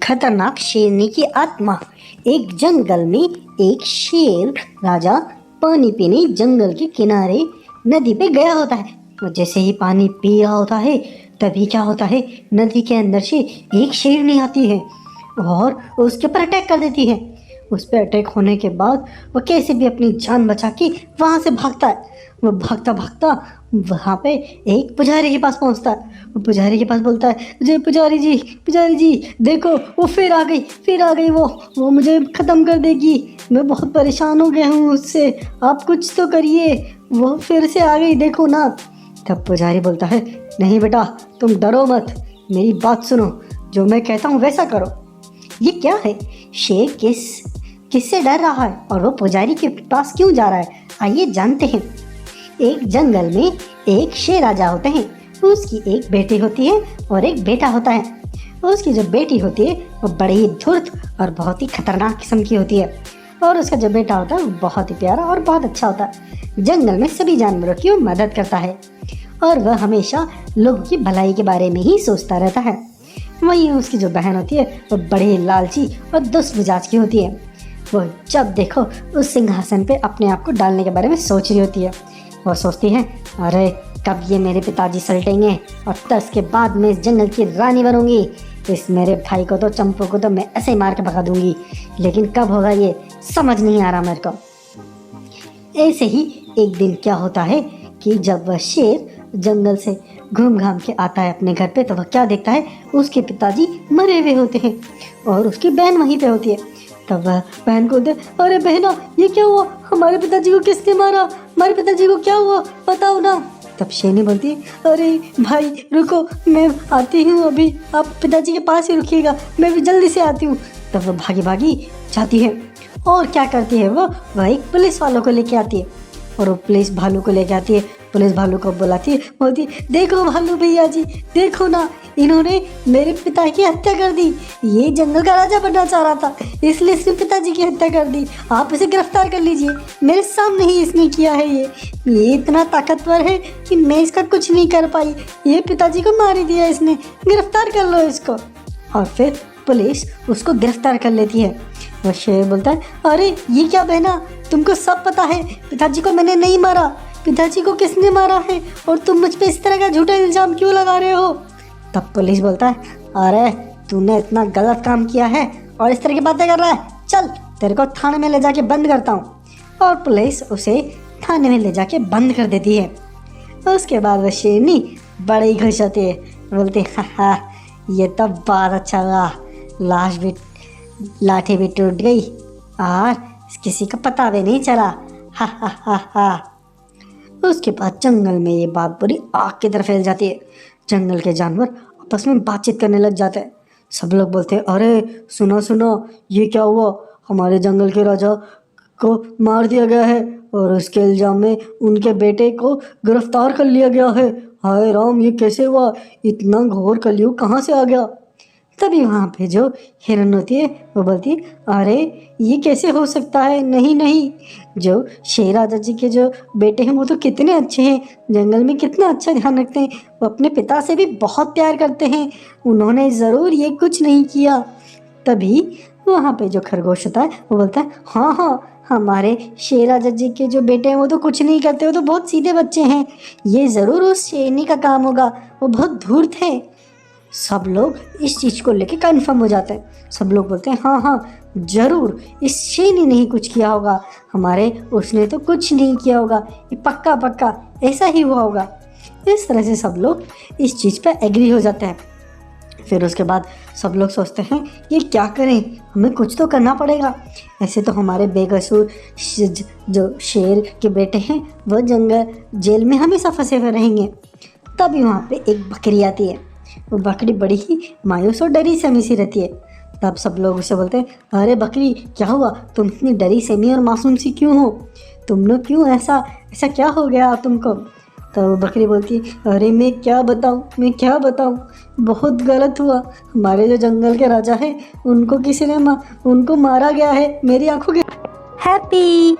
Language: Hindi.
खतरनाक शेरनी की आत्मा। एक जंगल में एक शेर राजा पानी पीने जंगल के किनारे नदी पे गया होता है। और जैसे ही पानी पी रहा होता है तभी क्या होता है, नदी के अंदर से एक शेरनी आती है और उसके ऊपर अटैक कर देती है। उस पर अटैक होने के बाद वो कैसे भी अपनी जान बचा के वहाँ से भागता है। वो भागता भागता वहाँ पे एक पुजारी के पास पहुँचता है। वो पुजारी के पास बोलता है, जय पुजारी जी देखो वो फिर आ गई वो मुझे ख़त्म कर देगी। मैं बहुत परेशान हो गया हूँ उससे, आप कुछ तो करिए, वो फिर से आ गई, देखो ना। तब पुजारी बोलता है, नहीं बेटा तुम डरो मत, मेरी बात सुनो, जो मैं कहता हूँ वैसा करो। ये क्या है, शेर किससे डर रहा है और वो पुजारी के पास क्यों जा रहा है, आइए जानते हैं। एक जंगल में एक शेर राजा होते हैं। उसकी एक बेटी होती है और एक बेटा होता है। उसकी जो बेटी होती है वो बड़ी ही धूर्त और बहुत ही खतरनाक किस्म की होती है, और उसका जो बेटा होता है वो बहुत ही प्यारा और बहुत अच्छा होता है। जंगल में सभी जानवरों की वो मदद करता है और वह हमेशा लोगों की भलाई के बारे में ही सोचता रहता है। वहीं उसकी जो बहन होती है वो बड़ी लालची और दुष्ट मिजाज की होती है। वो जब देखो उस सिंहासन पे अपने आप को डालने के बारे में सोच रही होती है। वो सोचती है, अरे कब ये मेरे पिताजी सलटेंगे और तब उसके बाद मैं इस जंगल की रानी बनूंगी। इस मेरे भाई को तो, चंपू को तो मैं ऐसे ही मार के भगा दूंगी, लेकिन कब होगा ये समझ नहीं आ रहा मेरे को। ऐसे ही एक दिन क्या होता है कि जब वह शेर जंगल से घूम घाम के आता है अपने घर पे, तो वह क्या देखता है, उसके पिताजी मरे हुए होते हैं और उसकी बहन वहीं पे होती है। तब वह बहन को बोलते, अरे बहना ये क्या हुआ, हमारे पिताजी को किसने मारा, हमारे पिताजी को क्या हुआ बताओ ना। तब शेरनी बोलती है, अरे भाई रुको, मैं आती हूँ अभी, आप पिताजी के पास ही रुकिएगा, मैं भी जल्दी से आती हूँ। तब वह भागी भागी जाती है और क्या करती है, वह एक पुलिस वालों को लेके आती है और वो पुलिस भालू को लेके आती है। पुलिस भालू को बुलाती है, बोलती है, देखो भालू भैया जी, देखो ना, इन्होंने मेरे पिता की हत्या कर दी। ये जंगल का राजा बनना चाह रहा था, इसलिए इसने पिताजी की हत्या कर दी। आप इसे गिरफ्तार कर लीजिए, मेरे सामने ही इसने किया है। ये इतना ताकतवर है कि मैं इसका कुछ नहीं कर पाई। ये पिताजी को मार ही दिया इसने, गिरफ्तार कर लो इसको। और फिर पुलिस उसको गिरफ्तार कर लेती है। वह शेर बोलता है, अरे ये क्या बहना, तुमको सब पता है, पिताजी को मैंने नहीं मारा, पिताजी को किसने मारा है और तुम मुझ पे इस तरह का झूठा इल्जाम क्यों लगा रहे हो। तब पुलिस बोलता है, अरे तूने इतना गलत काम किया है और इस तरह की बातें कर रहा है, चल तेरे को थाने में ले जाके बंद करता हूँ। और पुलिस उसे थाने में ले जाके बंद कर देती है। उसके बाद वह शेरनी बड़ी खुश होती है, बोलती है, हाँ ये तो बहुत अच्छा हुआ, लाठी भी टूट गई और किसी को पता भी नहीं चला, हा हा हा हा। उसके बाद जंगल में ये बात पूरी आग की तरह फैल जाती है। जंगल के जानवर आपस में बातचीत करने लग जाते हैं। सब लोग बोलते हैं, अरे सुनो ये क्या हुआ, हमारे जंगल के राजा को मार दिया गया है और उसके इल्जाम में उनके बेटे को गिरफ्तार कर लिया गया है। हाय राम, ये कैसे हुआ, इतना घोर कलयुग कहाँ से आ गया। तभी वहाँ पे जो हिरन होती है वो बोलती है, अरे ये कैसे हो सकता है, नहीं, जो शेर राजा जी के जो बेटे हैं वो तो कितने अच्छे हैं, जंगल में कितना अच्छा ध्यान रखते हैं, वो अपने पिता से भी बहुत प्यार करते हैं, उन्होंने ज़रूर ये कुछ नहीं किया। तभी वहाँ पे जो खरगोश होता है वो बोलता है, हाँ हमारे शेर राजा जी के जो बेटे हैं वो तो कुछ नहीं करते, वो तो बहुत सीधे बच्चे हैं, ये ज़रूर उस शेरनी का काम होगा, वो बहुत धूर्त है। सब लोग इस चीज़ को लेके कंफर्म हो जाते हैं। सब लोग बोलते हैं, हाँ ज़रूर इस शेरनी ने ही कुछ किया होगा, उसने तो कुछ नहीं किया होगा, ये पक्का ऐसा ही हुआ होगा। इस तरह से सब लोग इस चीज़ पे एग्री हो जाते हैं। फिर उसके बाद सब लोग सोचते हैं, ये क्या करें, हमें कुछ तो करना पड़ेगा। ऐसे तो हमारे बेकसूर जो शेर के बेटे हैं वो जंगल जेल में हमेशा फंसे हुए रहेंगे। तभी वहाँ पे एक बकरी आती है। वो बकरी बड़ी ही मायूस और डरी सहमी सी रहती है। तब सब लोग उसे बोलते हैं, अरे बकरी क्या हुआ, तुम इतनी डरी सहमी और मासूम सी क्यों हो, तुम लोग क्यों ऐसा क्या हो गया तुमको। तो बकरी बोलती है, अरे मैं क्या बताऊँ, बहुत गलत हुआ, हमारे जो जंगल के राजा है उनको किसी ने उनको मारा गया है मेरी आंखों के। हैप्पी